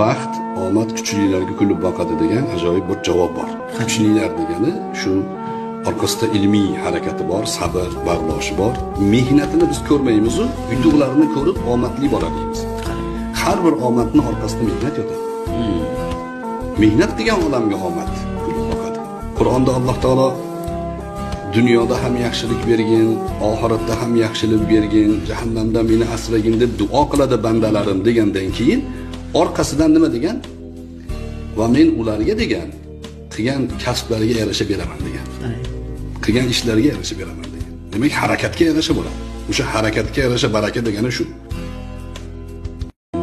Baxt, omad kuchlilarga kulib boqadi degan ajoyib bir javob bor. Kuchlilar degani shu orqasida ilmiy harakati bor, sabr, bardoshi bor. Mehnatini biz ko'rmaymiz-u, yutuqlarini ko'rib omadli bo'ladimiz. Har bir omadning orqasida mehnat yotadi. Mehnat qilgan odamga omad kulib boqadi. Qur'onda Alloh taolo dunyoda ham yaxshilik bergin, oxiratda ham yaxshilik bergin, jahannamdan meni asragin deb duo qiladi bandalarim degandan keyin orqasidan nima degan? Va men ularga degan qilgan kasblariga yarasha beraman degan. Qilgan ishlariga yarasha beraman degan. Demak, harakatga yarasha bo'ladi. O'sha harakatga yarasha baraka degani shu.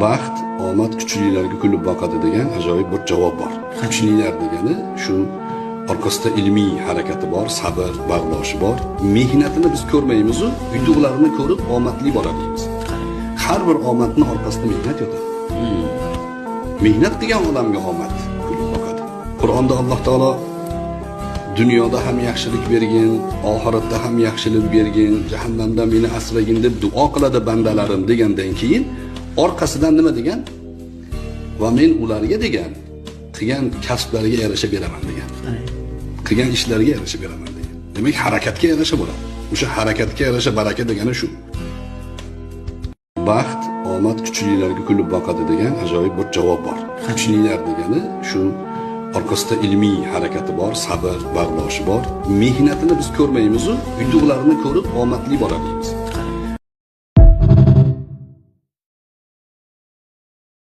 Baxt, omad kuchlilarga kulib boqadi degan ajoyib bir javob bor. Kuchlilar degani shu orqasida ilmiy harakati bor, sabr, bardoshi bor. Mehnatini biz ko'rmaymiz-u, yutuqlarini ko'rib omadli bo'ladimiz. Har bir omadning orqasida mehnat yotadi. Mehnat qilgan odamga omad kulib boqadi. Qur'onda Alloh taolo dunyoda ham yaxshilik bergin, oxiratda ham yaxshilik bergin, jahannamdan meni asragin deb duo qiladi bandalarim degandan keyin orqasidan nima degan? Va men ularga degan qilgan kasblariga yarasha beraman degan. Qilgan ishlariga yarasha beraman degan. Demak, harakatga yarasha bo'ladi. O'sha harakatga yarasha baraka degani shu. Baxt, omad kuchlilarga kulib boqadi degan ajoyib bir javob bor. Kuchlilar degani shu orqasida ilmiy harakati bor, sabr, bardoshi bor. Mehnatini biz ko'rmaymiz-u, yutuqlarini ko'rib omadli bo'ladimiz.